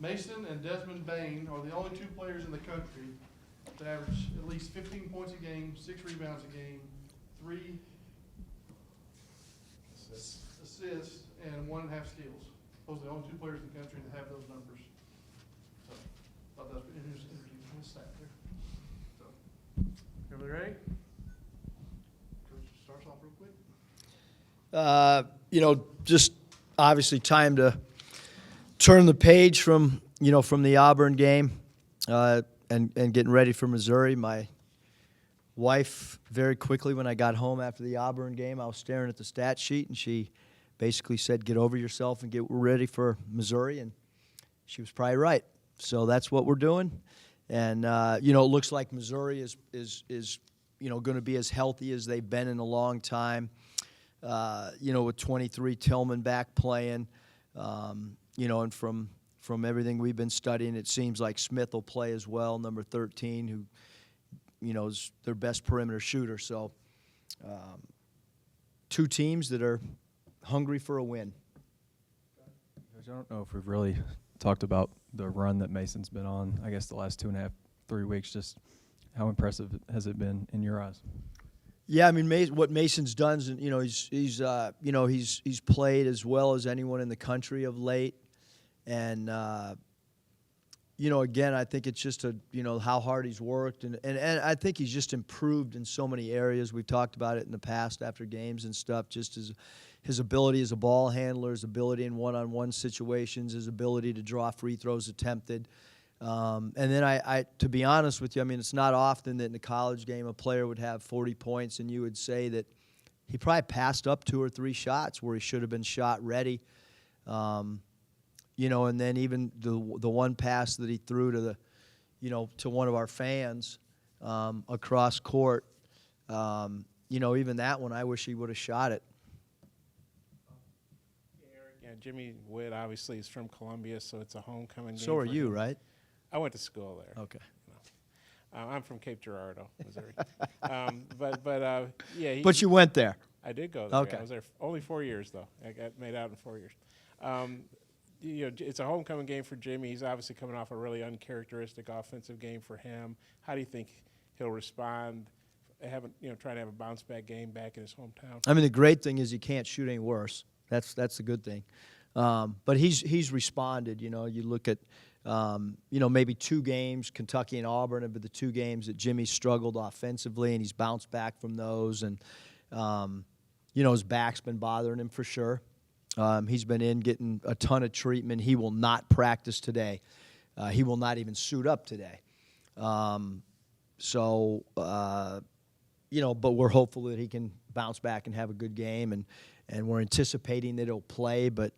Mason and Desmond Bain are the only two players in the country to average at least 15 points a game, 6 rebounds a game, 3 assists, and 1.5 steals. Those are the only two players in the country that have those numbers. So, thought that was an interesting stat there. So, everybody ready? Coach starts off real quick. Just obviously time to turn the page from the Auburn game and getting ready for Missouri. My wife, very quickly when I got home after the Auburn game, I was staring at the stat sheet, and she basically said, get over yourself and get ready for Missouri, and she was probably right. So that's what we're doing. And, it looks like Missouri is going to be as healthy as they've been in a long time. With 23 Tillman back playing, and from everything we've been studying, it seems like Smith will play as well, number 13, who, is their best perimeter shooter. So two teams that are hungry for a win. I don't know if we've really talked about the run that Mason's been on, I guess the last 2.5, 3 weeks. Just how impressive has it been in your eyes? Yeah, I mean, what Mason's done is, he's played as well as anyone in the country of late, and again, I think it's just how hard he's worked, and I think he's just improved in so many areas. We've talked about it in the past after games and stuff. Just his ability as a ball handler, his ability in one-on-one situations, his ability to draw free throws attempted. And then I, to be honest with you, I mean, it's not often that in a college game a player would have 40 points and you would say that he probably passed up 2 or 3 shots where he should have been shot ready. And then even the one pass that he threw to to one of our fans across court, even that one, I wish he would have shot it. Yeah, Jimmy Witt obviously is from Columbia, so it's a homecoming game. So are you, right? I went to school there. Okay. I'm from Cape Girardeau, Missouri. Yeah. But you went there. I did go there. Okay. I was there only 4 years, though. I got made out in 4 years. It's a homecoming game for Jimmy. He's obviously coming off a really uncharacteristic offensive game for him. How do you think he'll respond, trying to have a bounce-back game back in his hometown? I mean, the great thing is he can't shoot any worse. That's the good thing. But he's responded. You look at maybe 2 games, Kentucky and Auburn, have been the 2 games that Jimmy struggled offensively, and he's bounced back from those. And his back's been bothering him for sure. He's been in getting a ton of treatment. He will not practice today. He will not even suit up today. But we're hopeful that he can bounce back and have a good game, and we're anticipating that he'll play. But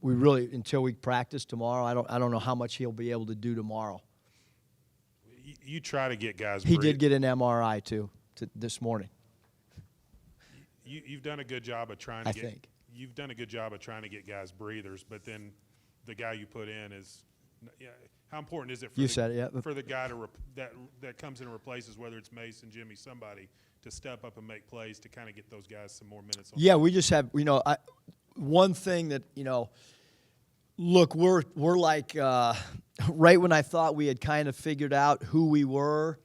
we really, until we practice tomorrow, I don't know how much he'll be able to do tomorrow. You try to get guys. He did get an MRI too this morning. You've done a good job of trying to I get. think. You've done a good job of trying to get guys breathers, but then the guy you put in is. Yeah, how important is it for the guy that comes in and replaces, whether it's Mason, Jimmy, somebody, to step up and make plays to kind of get those guys some more minutes on? Yeah, we just have one thing that look, we're like right when I thought we had kind of figured out who we were.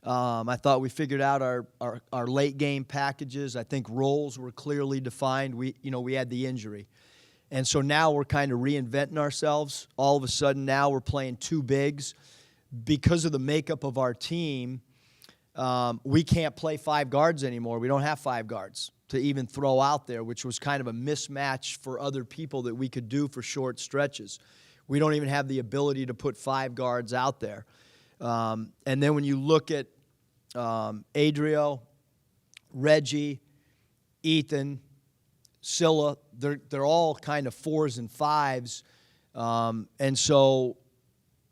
I thought we figured out our late game packages. I think roles were clearly defined. We had the injury. And so now we're kind of reinventing ourselves. All of a sudden now we're playing 2 bigs. Because of the makeup of our team, we can't play 5 guards anymore. We don't have 5 guards to even throw out there, which was kind of a mismatch for other people that we could do for short stretches. We don't even have the ability to put 5 guards out there. And then when you look at Adrio, Reggie, Ethan, Scylla, they're all kind of 4s and 5s. And so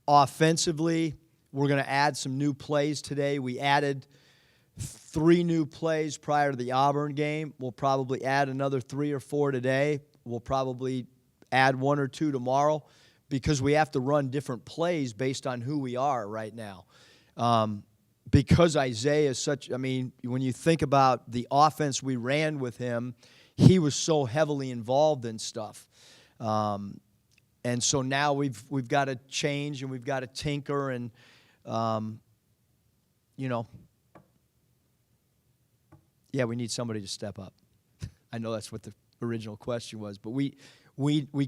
offensively, we're going to add some new plays today. We added 3 new plays prior to the Auburn game. We'll probably add another 3 or 4 today. We'll probably add 1 or 2 tomorrow because we have to run different plays based on who we are right now. Because Isaiah is such, I mean, when you think about the offense we ran with him, he was so heavily involved in stuff. And And so now we've got to change and we've got to tinker and, you know, yeah, we need somebody to step up. I know that's what the original question was, but we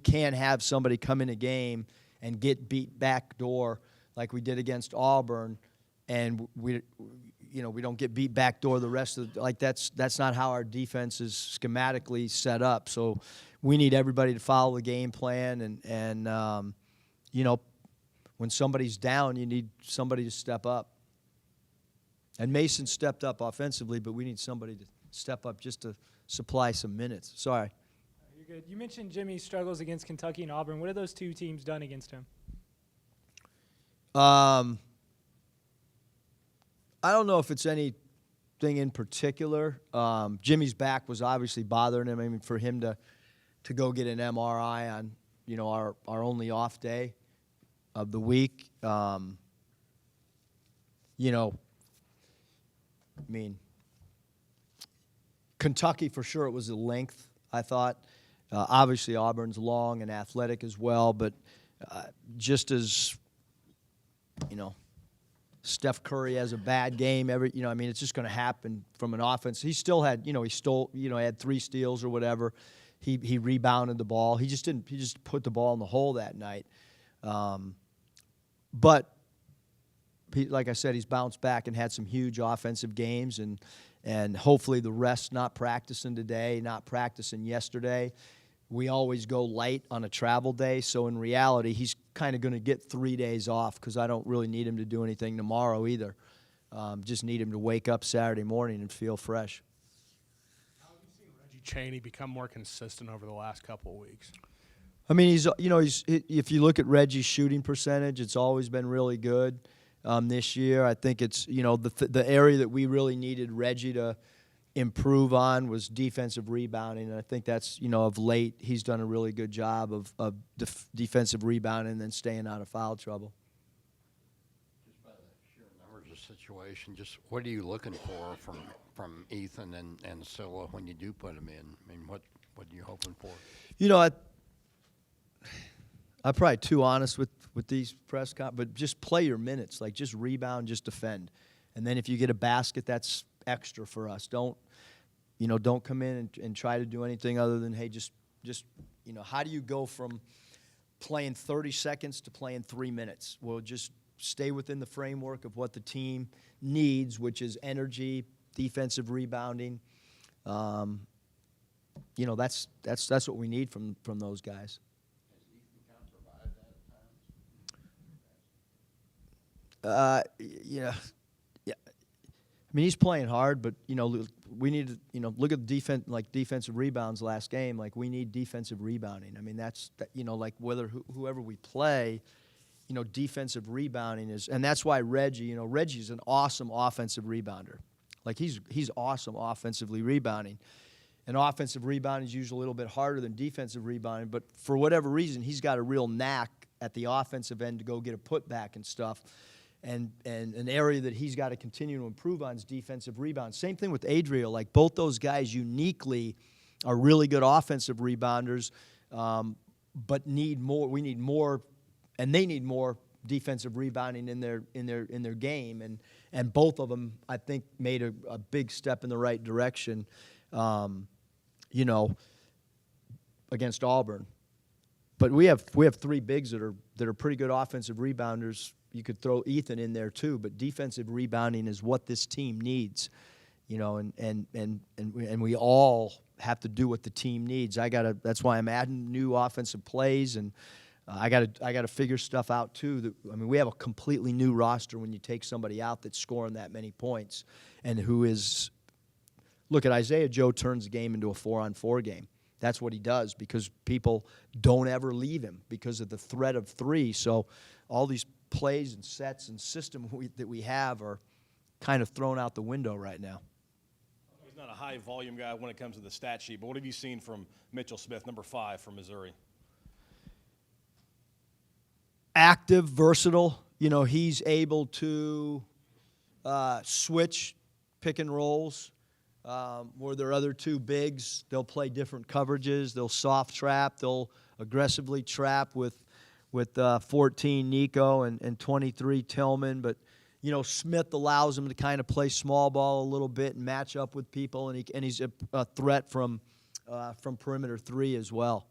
can't have somebody come in a game and get beat back door like we did against Auburn, and we don't get beat back door the rest of the, like that's not how our defense is schematically set up. So we need everybody to follow the game plan, and you know, when somebody's down, you need somebody to step up. And Mason stepped up offensively, but we need somebody to step up just to supply some minutes. Sorry. You're good. You mentioned Jimmy's struggles against Kentucky and Auburn. What have those two teams done against him? I don't know if it's anything in particular. Jimmy's back was obviously bothering him. I mean, for him to go get an MRI on, you know, our only off day of the week, you know, I mean, Kentucky for sure it was the length, I thought. Obviously Auburn's long and athletic as well, but just as, you know, Steph Curry has a bad game you know, I mean, it's just going to happen from an offense. He still had, you know, he had 3 steals or whatever. He rebounded the ball. He just put the ball in the hole that night. But like I said, he's bounced back and had some huge offensive games, and hopefully the rest, not practicing today, not practicing yesterday. We always go light on a travel day, so in reality, he's kind of going to get 3 days off because I don't really need him to do anything tomorrow either. Just need him to wake up Saturday morning and feel fresh. How have you seen Reggie Chaney become more consistent over the last couple of weeks? I mean, if you look at Reggie's shooting percentage, it's always been really good. This year, I think it's, you know, the area that we really needed Reggie to improve on was defensive rebounding, and I think that's, you know, of late he's done a really good job of defensive rebounding and then staying out of foul trouble. Just by the sheer numbers of situation, just what are you looking for from Ethan and Scylla when you do put them in? I mean, what are you hoping for? You know, I'm probably too honest with these press but just play your minutes. Like, just rebound, just defend. And then if you get a basket, that's extra for us. Don't come in and try to do anything other than, hey, just you know, how do you go from playing 30 seconds to playing 3 minutes? Well, just stay within the framework of what the team needs, which is energy, defensive rebounding. You know, that's what we need from those guys. You know, yeah. I mean, he's playing hard, but, you know, we need to, you know, look at the defensive rebounds last game. Like, we need defensive rebounding. I mean, you know, like whoever we play, you know, defensive rebounding is, and that's why Reggie's an awesome offensive rebounder. Like, he's awesome offensively rebounding. And offensive rebounding is usually a little bit harder than defensive rebounding, but for whatever reason, he's got a real knack at the offensive end to go get a putback and stuff. And an area that he's got to continue to improve on is defensive rebound. Same thing with Adriel. Like, both those guys uniquely are really good offensive rebounders, but need more. We need more, and they need more defensive rebounding in their game. And both of them, I think, made a big step in the right direction. You know, against Auburn. But we have 3 bigs that are pretty good offensive rebounders. You could throw Ethan in there too, but defensive rebounding is what this team needs, you know, and we all have to do what the team needs. That's why I'm adding new offensive plays, and I gotta figure stuff out too. I mean, we have a completely new roster when you take somebody out that's scoring that many points, and who is, look at Isaiah Joe turns the game into a 4-on-4 game. That's what he does because people don't ever leave him because of the threat of 3. So all these plays and sets and system that we have are kind of thrown out the window right now. He's not a high-volume guy when it comes to the stat sheet, but what have you seen from Mitchell Smith, number 5 from Missouri? Active, versatile. You know, he's able to switch pick and rolls. Where their other 2 bigs, they'll play different coverages. They'll soft trap. They'll aggressively trap with with 14 Nico and 23 Tillman, but Smith allows him to kind of play small ball a little bit and match up with people, and he's a threat from perimeter 3 as well.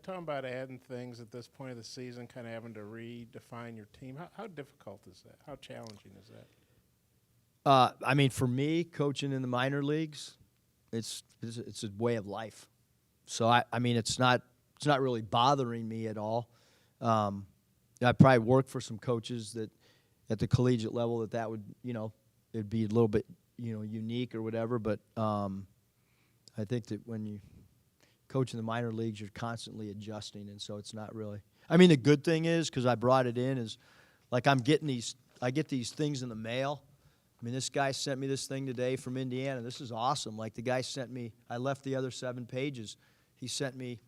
Talking about adding things at this point of the season, kind of having to redefine your team. How difficult is that? How challenging is that? I mean, for me, coaching in the minor leagues, it's a way of life. So I mean, it's not really bothering me at all. I probably work for some coaches that at the collegiate level that would it'd be a little bit unique or whatever. But I think that when you coach in the minor leagues, you're constantly adjusting, and so it's not really. I mean, the good thing is, because I brought it in, is like I get these things in the mail. I mean, this guy sent me this thing today from Indiana. This is awesome. Like the guy sent me, I left the other 7 pages. He sent me,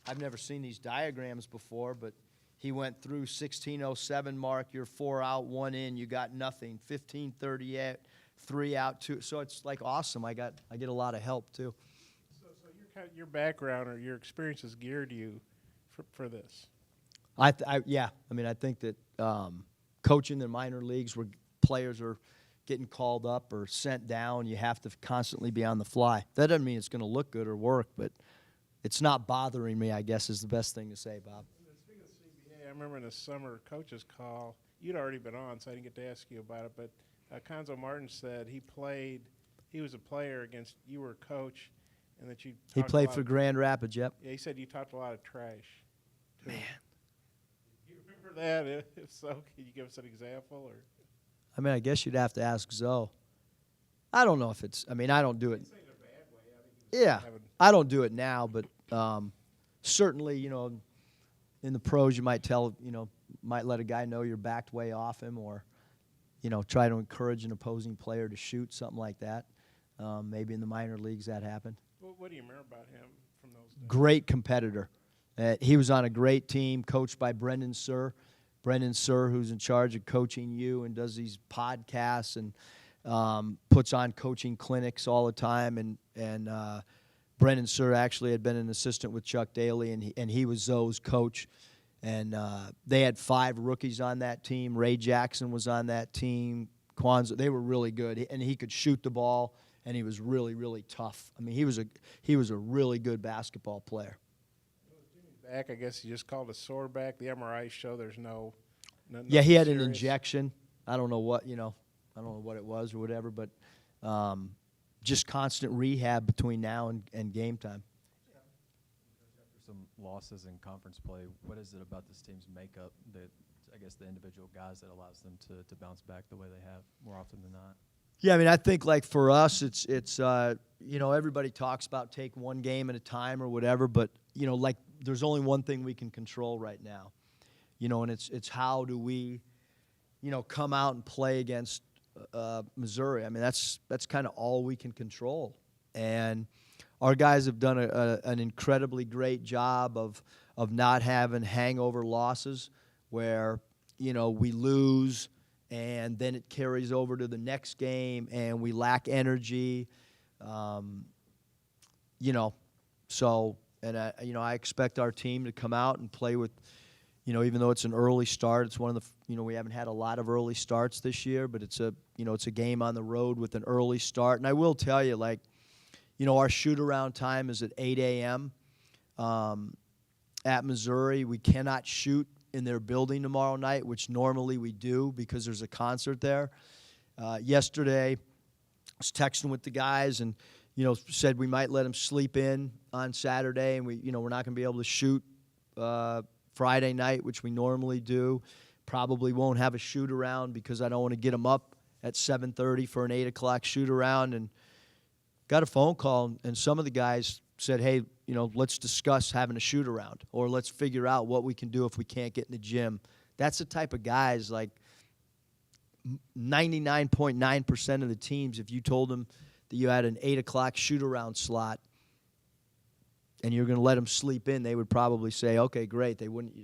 I've never seen these diagrams before, but he went through 1607 mark, you're 4 out, 1 in, you got nothing. 1538, 3 out, 2. So it's like awesome. I get a lot of help too. So your background or your experience has geared you for this. Yeah. I mean, I think that coaching in minor leagues where players are getting called up or sent down, you have to constantly be on the fly. That doesn't mean it's going to look good or work, but it's not bothering me, I guess, is the best thing to say, Bob. Speaking of CBA, I remember in the summer coaches call, you'd already been on, so I didn't get to ask you about it, but Conzo Martin said he was a player against, you were a coach, and that you He played for Grand Rapids, yep. Yeah, he said you talked a lot of trash. Man. Do you remember that? If so, can you give us an example? Or I mean, I guess you'd have to ask Zoe. I don't know if it's, I mean, I don't do it. Yeah, I don't do it now, but certainly, in the pros you might might let a guy know you're backed way off him, or, try to encourage an opposing player to shoot, something like that. Maybe in the minor leagues that happened. What do you remember about him from those days? Great competitor. He was on a great team, coached by Brendan Surr. Brendan Surr, who's in charge of coaching you and does these podcasts and puts on coaching clinics all the time. And Brendan Surr actually had been an assistant with Chuck Daly, and he was Zoe's coach. And they had 5 rookies on that team. Ray Jackson was on that team. Kwanzaa, they were really good, and he could shoot the ball, and he was really, really tough. I mean, he was a really good basketball player. Back, I guess you just called a sore back. The MRI show there's no yeah, he had serious. an injection. I don't know what I don't know what it was or whatever, but just constant rehab between now and game time. After some losses in conference play, what is it about this team's makeup that, I guess, the individual guys that allows them to bounce back the way they have more often than not? Yeah, I mean, I think like for us, it's everybody talks about take one game at a time or whatever, but like there's only one thing we can control right now, and it's how do we, come out and play against Missouri. I mean, that's kind of all we can control, and our guys have done an incredibly great job of not having hangover losses where we lose. And then it carries over to the next game, and we lack energy, So, and I expect our team to come out and play with, even though it's an early start, it's one of the, we haven't had a lot of early starts this year, but it's a game on the road with an early start. And I will tell you, like, our shoot-around time is at 8 a.m. At Missouri. We cannot shoot in their building tomorrow night, which normally we do because there's a concert there. Yesterday, I was texting with the guys and, said we might let them sleep in on Saturday, and we're not going to be able to shoot Friday night, which we normally do. Probably won't have a shoot around because I don't want to get them up at 7:30 for an 8 o'clock shoot around. And got a phone call, and some of the guys said, hey, let's discuss having a shoot around, or let's figure out what we can do if we can't get in the gym. That's the type of guys, like 99.9% of the teams, if you told them that you had an 8 o'clock shoot around slot and you're going to let them sleep in, they would probably say, okay, great. They wouldn't,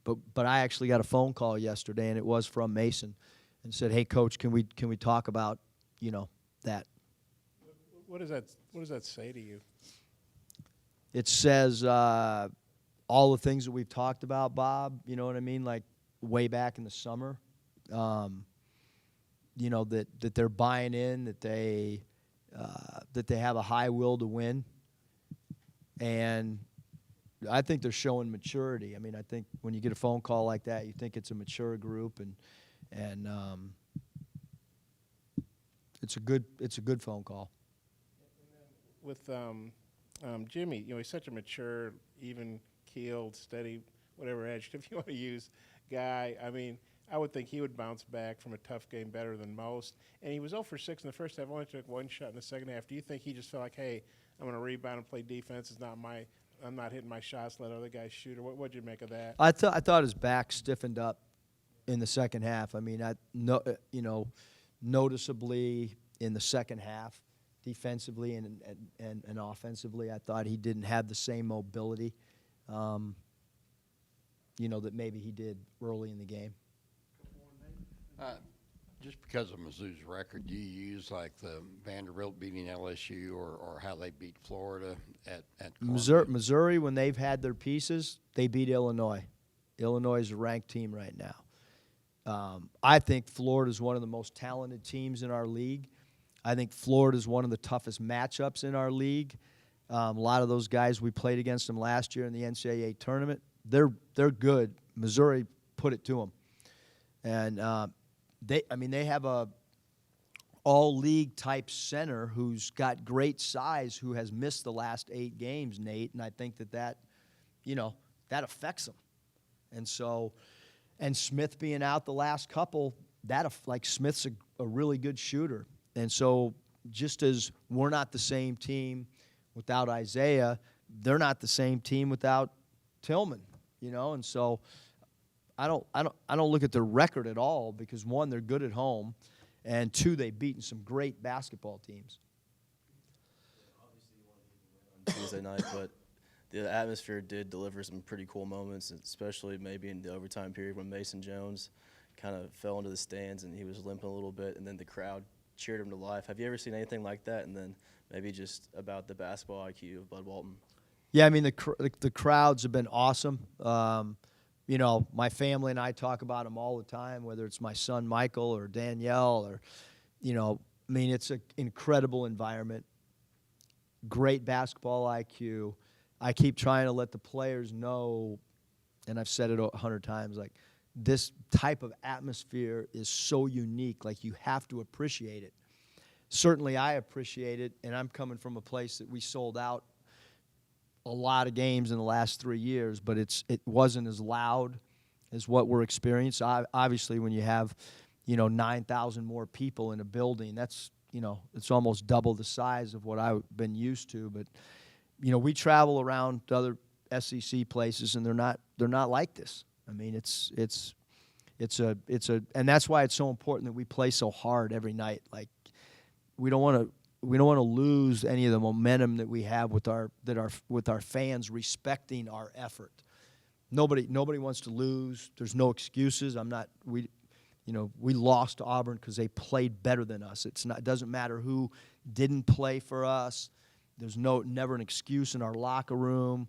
but I actually got a phone call yesterday, and it was from Mason, and said, hey, Coach, can we talk about, that? What does that say to you? It says all the things that we've talked about, Bob. You know what I mean? Like way back in the summer. You know, that they're buying in, that they have a high will to win, and I think they're showing maturity. I mean, I think when you get a phone call like that, you think it's a mature group, and it's a good phone call. With Jimmy, you know, he's such a mature, even-keeled, steady, whatever adjective you want to use, guy. I mean, I would think he would bounce back from a tough game better than most. And he was 0 for 6 in the first half, only took one shot in the second half. Do you think he just felt like, hey, I'm going to rebound and play defense? I'm not hitting my shots, let other guys shoot? Or what'd you make of that? I thought his back stiffened up in the second half. I mean, noticeably in the second half, defensively and offensively, I thought he didn't have the same mobility, that maybe he did early in the game. Just because of Mizzou's record, do you use like the Vanderbilt beating LSU or how they beat Florida at Missouri, when they've had their pieces, they beat Illinois. Illinois is a ranked team right now. I think Florida is one of the most talented teams in our league. I think Florida is one of the toughest matchups in our league. A lot of those guys, we played against them last year in the NCAA tournament. They're good. Missouri put it to them. And they have a all-league type center who's got great size, who has missed the last 8 games, Nate, and I think that affects them. And so, and Smith being out the last couple, Smith's a really good shooter. And so just as we're not the same team without Isaiah, they're not the same team without Tillman, and so I don't look at their record at all, because 1, they're good at home, and 2, they've beaten some great basketball teams. Obviously, you want to beat them on Tuesday night, but the atmosphere did deliver some pretty cool moments, especially maybe in the overtime period when Mason Jones kind of fell into the stands and he was limping a little bit, and then the crowd cheered him to life. Have you ever seen anything like that? And then maybe just about the basketball IQ of Bud Walton. Yeah, I mean, the crowds have been awesome. My family and I talk about them all the time, whether it's my son Michael or Danielle or, it's an incredible environment, great basketball IQ. I keep trying to let the players know, and I've said it 100 times, like, this type of atmosphere is so unique. Like, you have to appreciate it. Certainly I appreciate it, and I'm coming from a place that we sold out a lot of games in the last 3 years, but it wasn't as loud as what we're experiencing. Obviously, when you have, 9,000 more people in a building, that's, it's almost double the size of what I've been used to. But, we travel around to other SEC places, and they're not like this. I mean, and that's why it's so important that we play so hard every night. Like, we don't want to lose any of the momentum that we have with our fans respecting our effort. Nobody wants to lose. There's no excuses. We lost to Auburn because they played better than us. It doesn't matter who didn't play for us. There's never an excuse in our locker room.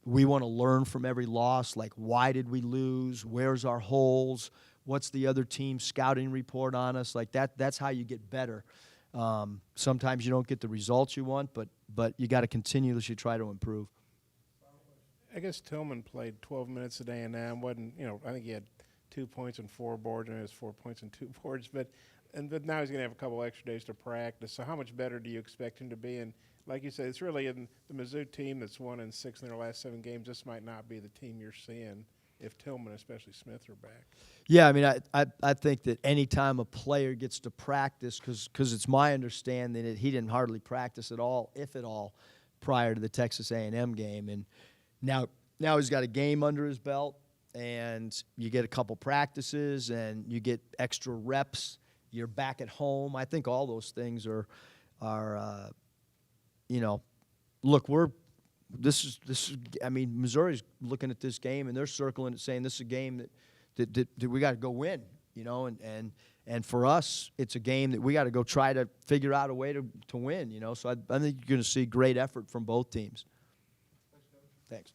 We want to learn from every loss. Like, why did we lose? Where's our holes? What's the other team's scouting report on us? Like, that's how you get better. Sometimes you don't get the results you want, but you got to continuously try to improve. I guess Tillman played 12 minutes at A&M. I think he had 2 points and 4 boards, and it was 4 points and 2 boards. But now he's going to have a couple extra days to practice. So how much better do you expect him to be? And like you said, it's really in the Mizzou team that's 1-6 in their last 7 games. This might not be the team you're seeing if Tillman, especially Smith, are back. Yeah, I mean, I think that any time a player gets to practice, because it's my understanding that he didn't hardly practice at all, if at all, prior to the Texas A&M game. And now he's got a game under his belt, and you get a couple practices, and you get extra reps. You're back at home. I think all those things are look, Missouri's looking at this game, and they're circling it, saying this is a game that we got to go win, and And for us, it's a game that we got to go try to figure out a way to win, you know. So I think you're going to see great effort from both teams. Thanks.